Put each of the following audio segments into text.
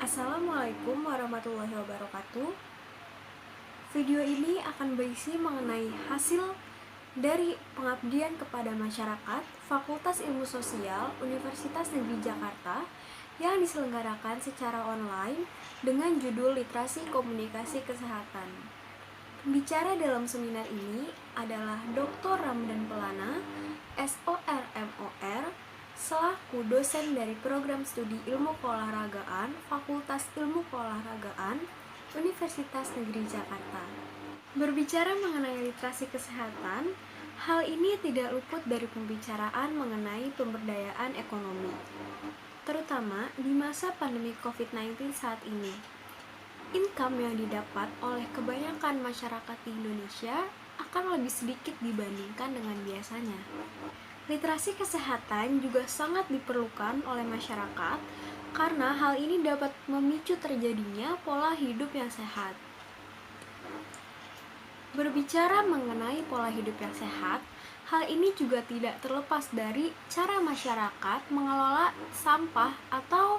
Assalamualaikum warahmatullahi wabarakatuh. Video ini akan berisi mengenai hasil dari pengabdian kepada masyarakat Fakultas Ilmu Sosial Universitas Negeri Jakarta yang diselenggarakan secara online dengan judul Literasi Komunikasi Kesehatan. Pembicara dalam seminar ini adalah Dr. Ramdan Pelana, SORMOR, selaku dosen dari Program Studi Ilmu Keolahragaan Fakultas Ilmu Keolahragaan Universitas Negeri Jakarta. Berbicara mengenai literasi kesehatan, hal ini tidak luput dari pembicaraan mengenai pemberdayaan ekonomi, terutama di masa pandemi COVID-19 saat ini. Income yang didapat oleh kebanyakan masyarakat di Indonesia akan lebih sedikit dibandingkan dengan biasanya. Literasi kesehatan juga sangat diperlukan oleh masyarakat karena hal ini dapat memicu terjadinya pola hidup yang sehat. Berbicara mengenai pola hidup yang sehat, hal ini juga tidak terlepas dari cara masyarakat mengelola sampah atau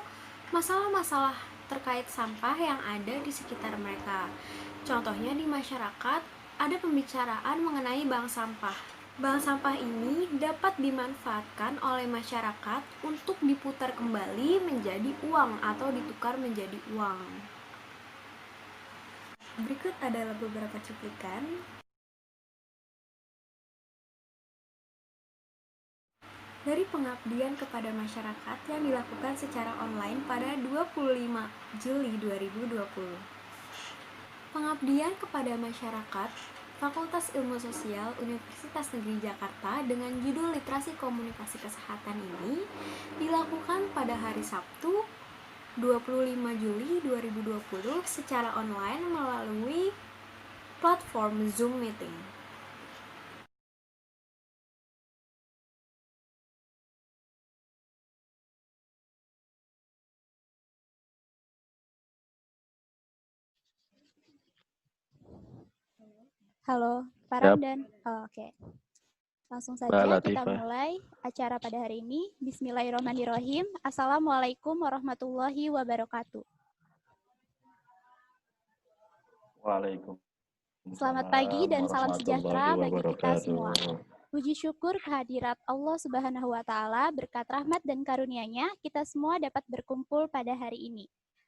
masalah-masalah terkait sampah yang ada di sekitar mereka. Contohnya di masyarakat ada pembicaraan mengenai bank sampah. Bank sampah ini dapat dimanfaatkan oleh masyarakat untuk diputar kembali menjadi uang atau ditukar menjadi uang. Berikut adalah beberapa cuplikan. Dari pengabdian kepada masyarakat yang dilakukan secara online pada 25 Juli 2020. Pengabdian kepada masyarakat Fakultas Ilmu Sosial Universitas Negeri Jakarta dengan judul Literasi Komunikasi Kesehatan ini dilakukan pada hari Sabtu 25 Juli 2020 secara online melalui platform Zoom Meeting. Halo, Pak Yap. Ramdan. Oke. Langsung Mbak saja kita Latifah. mulai acara pada hari ini. Bismillahirrahmanirrahim. Assalamualaikum warahmatullahi wabarakatuh. Waalaikumsalam. Selamat pagi dan salam sejahtera bagi kita wabarakatuh. semua. Puji syukur kehadirat Allah Subhanahu wa Ta'ala, berkat rahmat dan karunia-Nya, kita semua dapat berkumpul pada hari ini.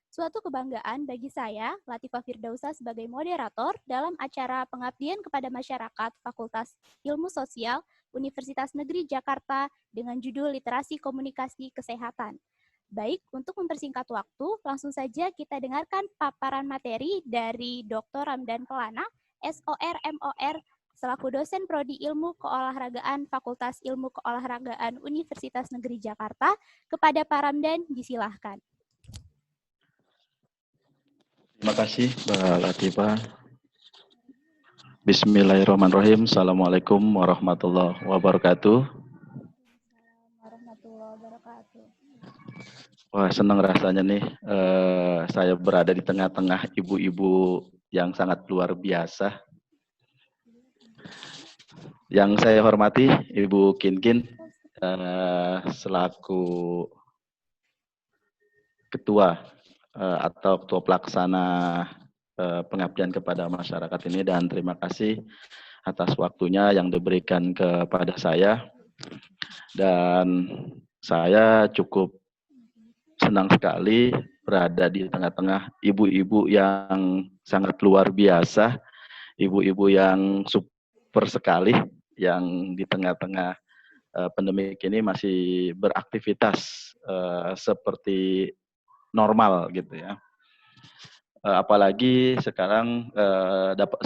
Suatu kebanggaan bagi saya, Latifah Firdausa, sebagai moderator dalam acara pengabdian kepada masyarakat Fakultas Ilmu Sosial Universitas Negeri Jakarta dengan judul Literasi Komunikasi Kesehatan. Baik, untuk mempersingkat waktu, langsung saja kita dengarkan paparan materi dari Dr. Ramdan Pelana, SORMOR, selaku dosen Prodi Ilmu Keolahragaan Fakultas Ilmu Keolahragaan Universitas Negeri Jakarta. Kepada Pak Ramdan, disilahkan. Terima kasih, Mbak Latifah. Bismillahirrahmanirrahim. Assalamualaikum warahmatullahi wabarakatuh. Warahmatullahi wabarakatuh. Wah, senang rasanya nih. Saya berada di tengah-tengah ibu-ibu yang sangat luar biasa. Yang saya hormati, Ibu Kinkin, selaku ketua atau ketua pelaksana pengabdian kepada masyarakat ini, dan terima kasih atas waktunya yang diberikan kepada saya. Dan saya cukup senang sekali berada di tengah-tengah ibu-ibu yang sangat luar biasa, ibu-ibu yang super sekali, yang di tengah-tengah pandemi ini masih beraktivitas seperti normal gitu ya. Apalagi sekarang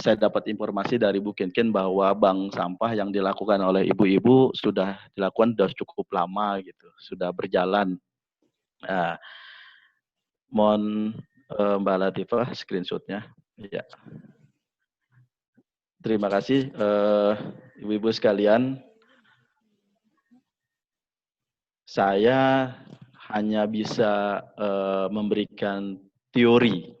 saya dapat informasi dari Bu Kinkin bahwa bank sampah yang dilakukan oleh ibu-ibu sudah dilakukan sudah cukup lama gitu, sudah berjalan. Mohon Mbak Latifah screenshotnya. Ya. Terima kasih ibu-ibu sekalian. Saya hanya bisa memberikan teori.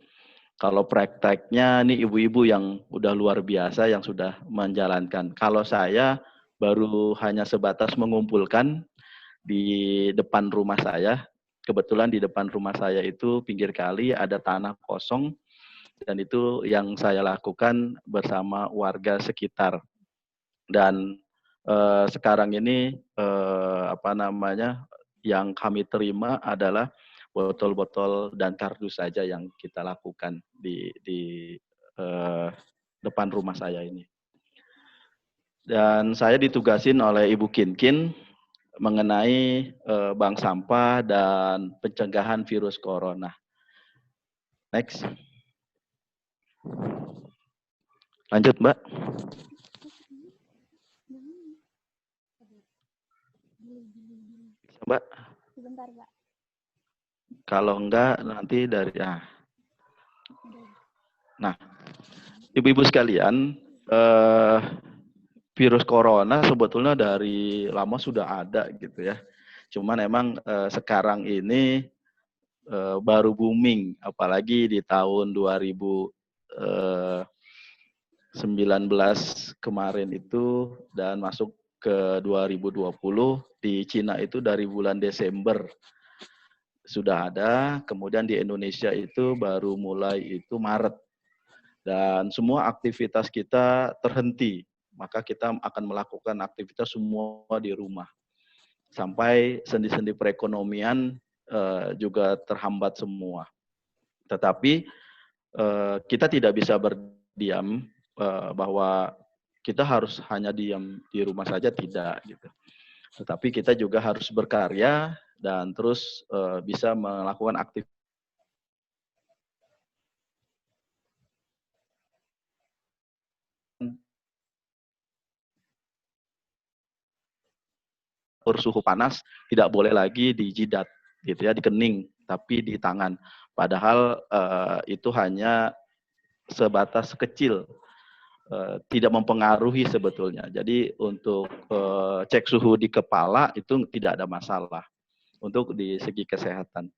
Kalau prakteknya nih ibu-ibu yang udah luar biasa yang sudah menjalankan. Kalau saya baru hanya sebatas mengumpulkan di depan rumah saya kebetulan di depan rumah saya itu pinggir kali ada tanah kosong, dan itu yang saya lakukan bersama warga sekitar. Dan sekarang ini yang kami terima adalah botol-botol dan kardus saja yang kita lakukan di depan rumah saya ini. Dan saya ditugasin oleh Ibu Kinkin mengenai bank sampah dan pencegahan virus corona. Next. Lanjut, Mbak. Mbak. Sebentar, Pak. Kalau enggak nanti dari Nah, ibu-ibu sekalian, virus corona sebetulnya dari lama sudah ada gitu ya. Cuman emang sekarang ini baru booming, apalagi di tahun 2019 kemarin itu dan masuk ke 2020 di Cina itu dari bulan Desember sudah ada, kemudian di Indonesia itu baru mulai itu Maret. Dan semua aktivitas kita terhenti, maka kita akan melakukan aktivitas semua di rumah. Sampai sendi-sendi perekonomian juga terhambat semua. Tetapi kita tidak bisa berdiam bahwa kita harus hanya diam di rumah saja, tidak gitu. Tetapi kita juga harus berkarya dan terus bisa melakukan aktivitas suhu panas, tidak boleh lagi di jidat gitu ya, di kening, tapi di tangan. Padahal itu hanya sebatas kecil, tidak mempengaruhi sebetulnya. Jadi untuk cek suhu di kepala itu tidak ada masalah untuk di segi kesehatan.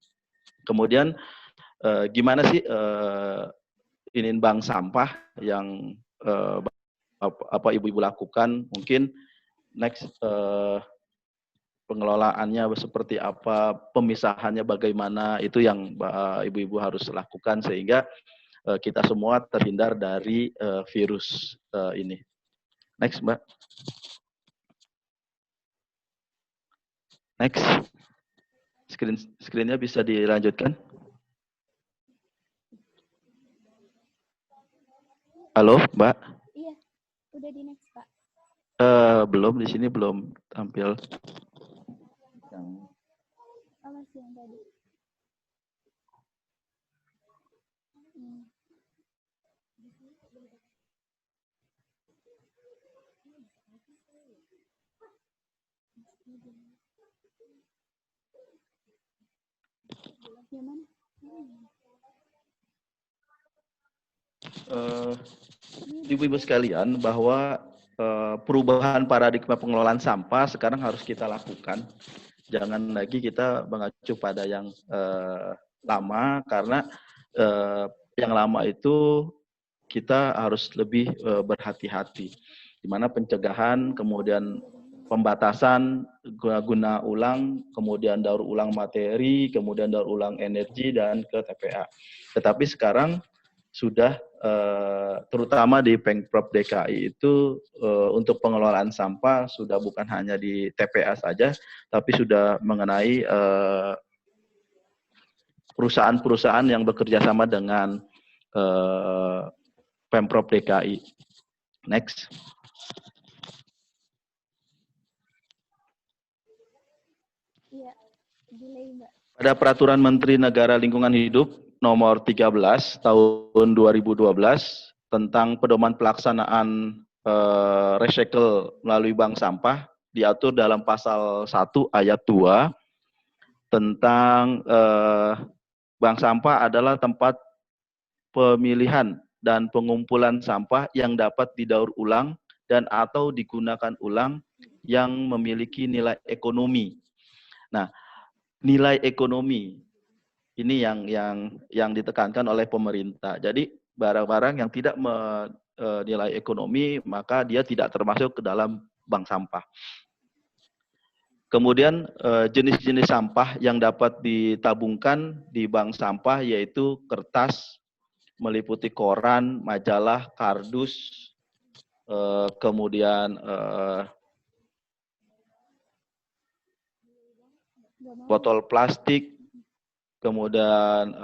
Kemudian gimana sih ini bank sampah yang apa ibu-ibu lakukan? Mungkin next pengelolaannya seperti apa, pemisahannya bagaimana, itu yang ibu-ibu harus lakukan sehingga kita semua terhindar dari virus ini. Next, Mbak. Next. Screen-nya bisa dilanjutkan. Halo, Mbak. Iya, udah di next, Pak. Belum, di sini belum tampil. Masih yang tadi. Ibu-ibu sekalian, bahwa perubahan paradigma pengelolaan sampah sekarang harus kita lakukan. Jangan lagi kita mengacu pada yang lama, karena yang lama itu kita harus lebih berhati-hati. Di mana pencegahan, kemudian pembatasan guna ulang, kemudian daur ulang materi, kemudian daur ulang energi, dan ke TPA. Tetapi sekarang sudah terutama di Pemprov DKI itu untuk pengelolaan sampah sudah bukan hanya di TPA saja, tapi sudah mengenai perusahaan-perusahaan yang bekerja sama dengan Pemprov DKI. Next. Iya, delay, Mbak. Pada Peraturan Menteri Negara Lingkungan Hidup Nomor 13 Tahun 2012 tentang pedoman pelaksanaan recycle melalui bank sampah, diatur dalam pasal 1 ayat 2 tentang bank sampah adalah tempat pemilihan dan pengumpulan sampah yang dapat didaur ulang dan atau digunakan ulang yang memiliki nilai ekonomi. Nah, nilai ekonomi ini yang ditekankan oleh pemerintah. Jadi barang-barang yang tidak nilai ekonomi, maka dia tidak termasuk ke dalam bank sampah. Kemudian jenis-jenis sampah yang dapat ditabungkan di bank sampah yaitu kertas, meliputi koran, majalah, kardus, kemudian botol plastik, kemudian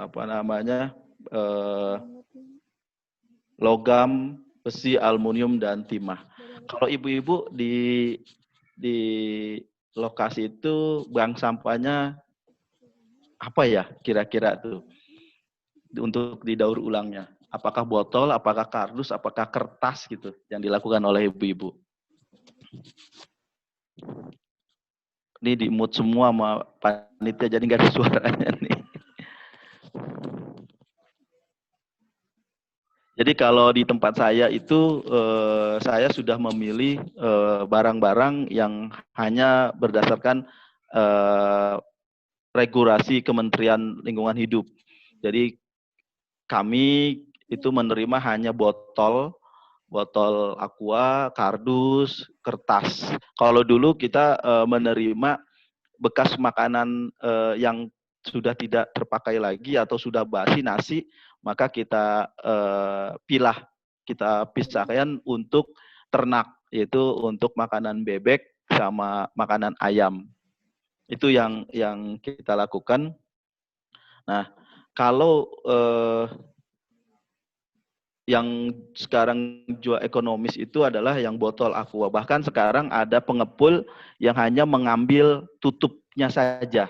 logam, besi, aluminium, dan timah. Kalau ibu-ibu di lokasi itu bank sampahnya apa ya kira-kira tuh untuk didaur ulangnya? Apakah botol, apakah kardus, apakah kertas gitu yang dilakukan oleh ibu-ibu? Ini di mute semua sama panitia jadi nggak ada suaranya nih. Jadi kalau di tempat saya itu saya sudah memilih barang-barang yang hanya berdasarkan regulasi Kementerian Lingkungan Hidup. Jadi kami itu menerima hanya botol aqua, kardus, kertas. Kalau dulu kita menerima bekas makanan yang sudah tidak terpakai lagi atau sudah basi, nasi, maka kita kita pisahkan untuk ternak, yaitu untuk makanan bebek sama makanan ayam. Itu yang kita lakukan. Nah, kalau yang sekarang jual ekonomis itu adalah yang botol aqua. Bahkan sekarang ada pengepul yang hanya mengambil tutupnya saja.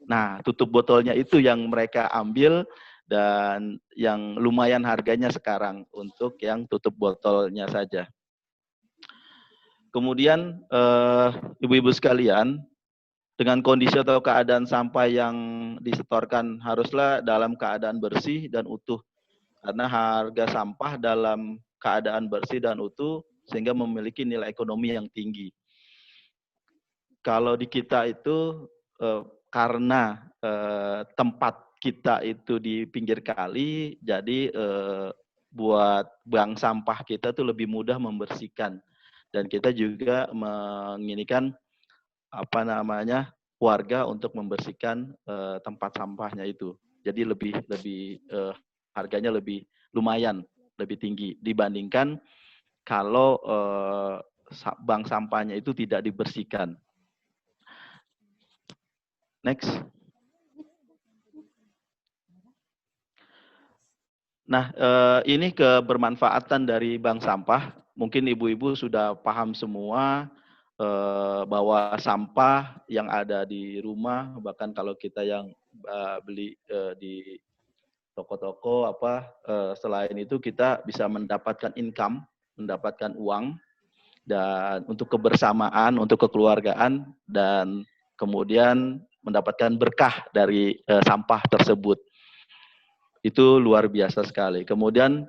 Nah, tutup botolnya itu yang mereka ambil dan yang lumayan harganya sekarang untuk yang tutup botolnya saja. Kemudian ibu-ibu sekalian, dengan kondisi atau keadaan sampah yang disetorkan haruslah dalam keadaan bersih dan utuh. Karena harga sampah dalam keadaan bersih dan utuh sehingga memiliki nilai ekonomi yang tinggi. Kalau di kita itu karena tempat kita itu di pinggir kali, jadi buat bank sampah kita tuh lebih mudah membersihkan. Dan kita juga menginginkan warga untuk membersihkan tempat sampahnya itu. Jadi lebih harganya lebih lumayan, lebih tinggi dibandingkan kalau bank sampahnya itu tidak dibersihkan. Next. Nah, ini kebermanfaatan dari bank sampah. Mungkin ibu-ibu sudah paham semua bahwa sampah yang ada di rumah, bahkan kalau kita yang beli di toko-toko selain itu kita bisa mendapatkan income, mendapatkan uang dan untuk kebersamaan, untuk kekeluargaan dan kemudian mendapatkan berkah dari sampah tersebut. Itu luar biasa sekali. Kemudian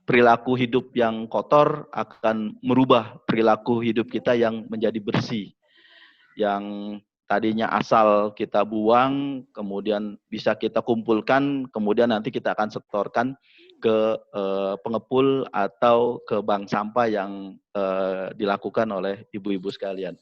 perilaku hidup yang kotor akan merubah perilaku hidup kita yang menjadi bersih. Yang tadinya asal kita buang, kemudian bisa kita kumpulkan, kemudian nanti kita akan setorkan ke pengepul atau ke bank sampah yang dilakukan oleh ibu-ibu sekalian.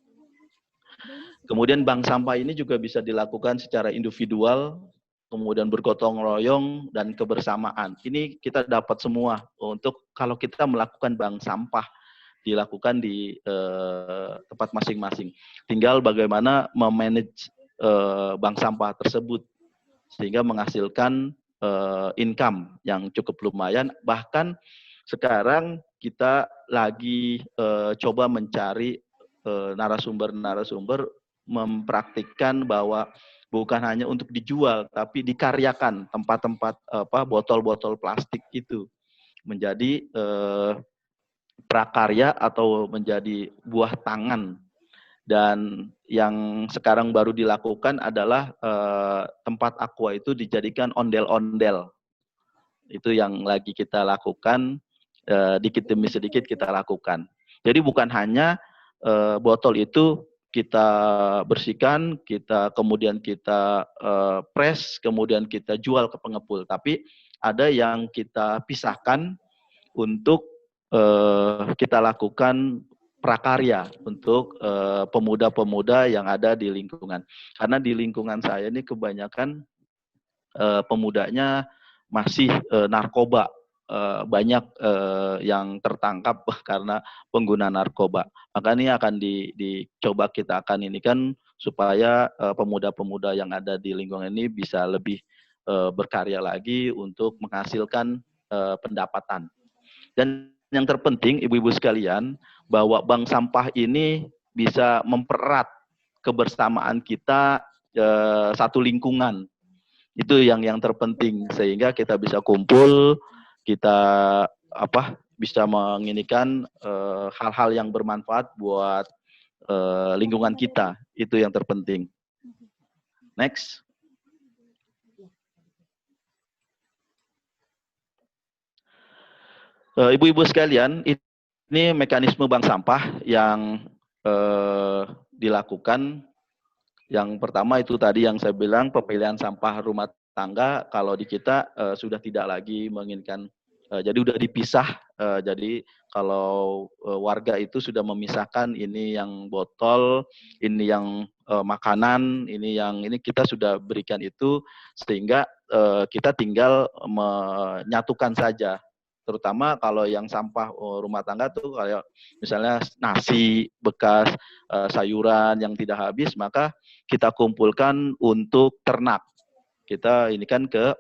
Kemudian bank sampah ini juga bisa dilakukan secara individual, kemudian bergotong royong dan kebersamaan. Ini kita dapat semua untuk kalau kita melakukan bank sampah dilakukan di tempat masing-masing. Tinggal bagaimana memanage bank sampah tersebut sehingga menghasilkan income yang cukup lumayan. Bahkan sekarang kita lagi coba mencari narasumber-narasumber mempraktikkan bahwa bukan hanya untuk dijual, tapi dikaryakan tempat-tempat botol-botol plastik itu menjadi prakarya atau menjadi buah tangan. Dan yang sekarang baru dilakukan adalah tempat aqua itu dijadikan ondel-ondel. Itu yang lagi kita lakukan, dikit demi sedikit kita lakukan. Jadi bukan hanya botol itu kita bersihkan, kemudian kita press, kemudian kita jual ke pengepul. Tapi ada yang kita pisahkan untuk kita lakukan prakarya untuk pemuda-pemuda yang ada di lingkungan. Karena di lingkungan saya ini kebanyakan pemudanya masih narkoba, banyak yang tertangkap karena pengguna narkoba. Maka ini akan dicoba kita akan ini kan supaya pemuda-pemuda yang ada di lingkungan ini bisa lebih berkarya lagi untuk menghasilkan pendapatan. Dan yang terpenting ibu-ibu sekalian, bahwa bank sampah ini bisa mempererat kebersamaan kita satu lingkungan. Itu yang terpenting, sehingga kita bisa kumpul, kita bisa menginikan hal-hal yang bermanfaat buat lingkungan kita. Itu yang terpenting. Next. Ibu-ibu sekalian, ini mekanisme bank sampah yang dilakukan. Yang pertama itu tadi yang saya bilang, pemilihan sampah rumah tangga kalau di kita sudah tidak lagi menginginkan, jadi udah dipisah. Jadi kalau warga itu sudah memisahkan ini yang botol, ini yang makanan, ini kita sudah berikan itu, sehingga kita tinggal menyatukan saja. Terutama kalau yang sampah rumah tangga tuh kayak misalnya nasi bekas, sayuran yang tidak habis, maka kita kumpulkan untuk ternak. Kita ini kan ke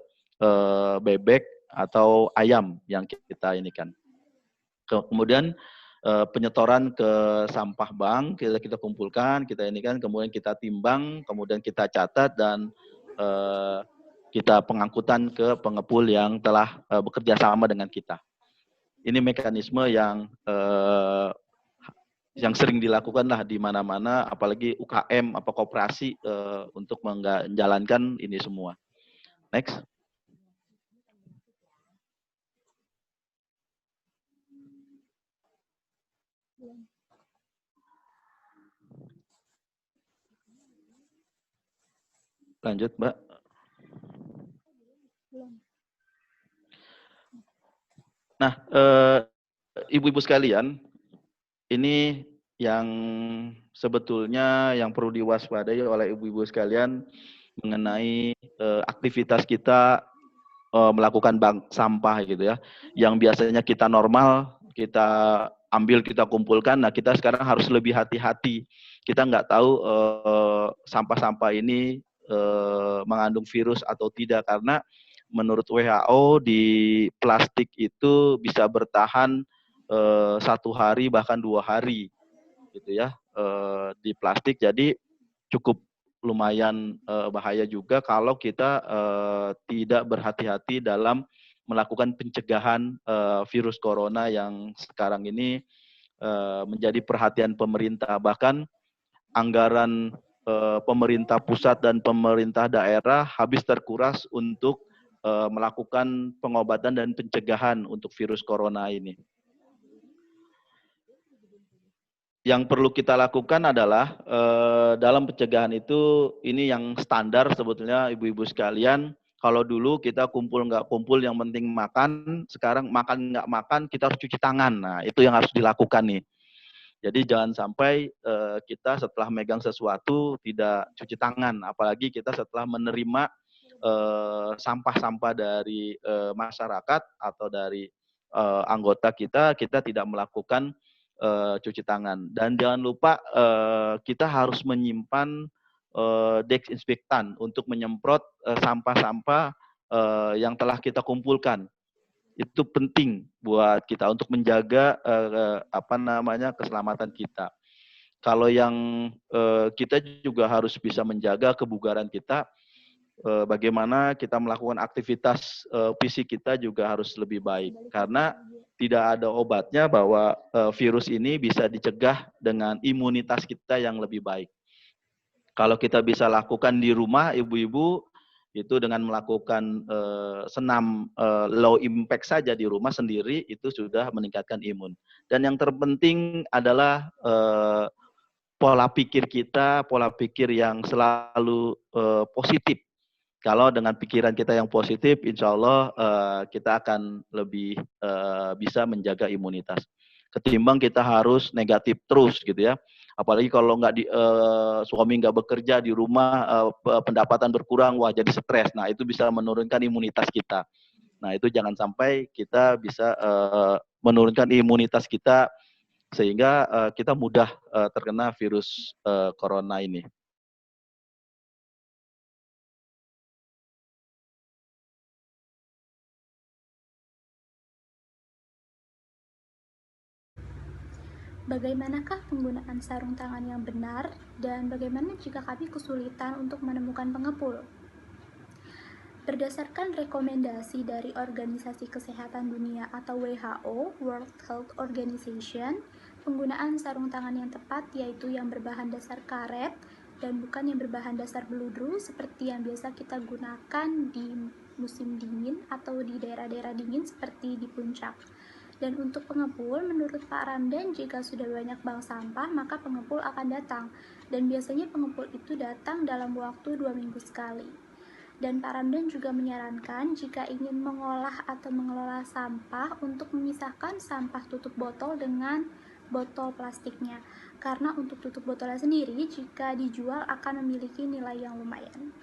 bebek atau ayam yang kita ini kan. Kemudian penyetoran ke sampah bank kita kumpulkan, kita ini kan, kemudian kita timbang, kemudian kita catat, dan kita pengangkutan ke pengepul yang telah bekerja sama dengan kita. Ini mekanisme yang sering dilakukan lah di mana-mana, apalagi UKM apa koperasi untuk menjalankan ini semua. Next. Lanjut, Mbak. Nah, ibu-ibu sekalian, ini yang sebetulnya yang perlu diwaspadai oleh ibu-ibu sekalian mengenai aktivitas kita melakukan bank sampah gitu ya. Yang biasanya kita normal, kita ambil, kita kumpulkan, nah kita sekarang harus lebih hati-hati. Kita nggak tahu sampah-sampah ini mengandung virus atau tidak, karena menurut WHO di plastik itu bisa bertahan 1 hari bahkan 2 hari gitu ya di plastik. Jadi cukup lumayan bahaya juga kalau kita tidak berhati-hati dalam melakukan pencegahan virus corona yang sekarang ini menjadi perhatian pemerintah. Bahkan anggaran pemerintah pusat dan pemerintah daerah habis terkuras untuk melakukan pengobatan dan pencegahan untuk virus corona ini. Yang perlu kita lakukan adalah dalam pencegahan itu, ini yang standar sebetulnya ibu-ibu sekalian. Kalau dulu kita kumpul nggak kumpul, yang penting makan. Sekarang makan nggak makan, kita harus cuci tangan. Nah, itu yang harus dilakukan nih. Jadi jangan sampai kita setelah megang sesuatu tidak cuci tangan. Apalagi kita setelah menerima sampah-sampah dari masyarakat atau dari anggota kita tidak melakukan cuci tangan. Dan jangan lupa kita harus menyimpan desinfektan untuk menyemprot sampah-sampah yang telah kita kumpulkan. Itu penting buat kita untuk menjaga keselamatan kita. Kalau yang kita juga harus bisa menjaga kebugaran kita. Bagaimana kita melakukan aktivitas fisik kita juga harus lebih baik, karena tidak ada obatnya bahwa virus ini bisa dicegah dengan imunitas kita yang lebih baik. Kalau kita bisa lakukan di rumah, ibu-ibu, itu dengan melakukan senam low impact saja di rumah sendiri, itu sudah meningkatkan imun. Dan yang terpenting adalah pola pikir kita, pola pikir yang selalu positif. Kalau dengan pikiran kita yang positif, insya Allah kita akan lebih bisa menjaga imunitas. ketimbang kita harus negatif terus gitu ya. Apalagi kalau suami nggak bekerja di rumah, pendapatan berkurang, wah jadi stres. Nah itu bisa menurunkan imunitas kita. Nah itu jangan sampai kita bisa menurunkan imunitas kita sehingga kita mudah terkena virus corona ini. Bagaimanakah penggunaan sarung tangan yang benar, dan bagaimana jika kami kesulitan untuk menemukan pengepul? Berdasarkan rekomendasi dari Organisasi Kesehatan Dunia atau WHO, World Health Organization, penggunaan sarung tangan yang tepat yaitu yang berbahan dasar karet dan bukan yang berbahan dasar beludru seperti yang biasa kita gunakan di musim dingin atau di daerah-daerah dingin seperti di puncak. Dan untuk pengepul, menurut Pak Ramdan, jika sudah banyak bank sampah, maka pengepul akan datang. Dan biasanya pengepul itu datang dalam waktu 2 minggu sekali. Dan Pak Ramdan juga menyarankan jika ingin mengolah atau mengelola sampah untuk memisahkan sampah tutup botol dengan botol plastiknya. Karena untuk tutup botolnya sendiri, jika dijual akan memiliki nilai yang lumayan.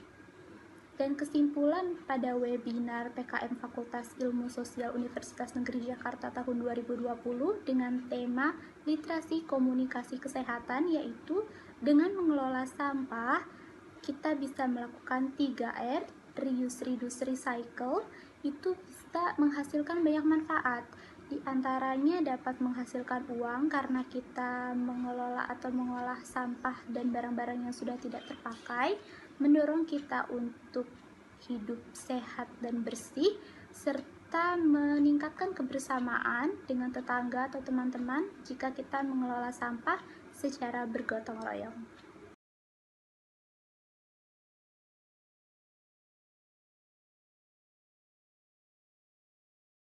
Dan kesimpulan pada webinar PKM Fakultas Ilmu Sosial Universitas Negeri Jakarta tahun 2020 dengan tema Literasi Komunikasi Kesehatan, yaitu dengan mengelola sampah, kita bisa melakukan 3R, reuse, reduce, recycle, itu bisa menghasilkan banyak manfaat. Di antaranya dapat menghasilkan uang karena kita mengelola atau mengolah sampah dan barang-barang yang sudah tidak terpakai, mendorong kita untuk hidup sehat dan bersih, serta meningkatkan kebersamaan dengan tetangga atau teman-teman jika kita mengelola sampah secara bergotong royong.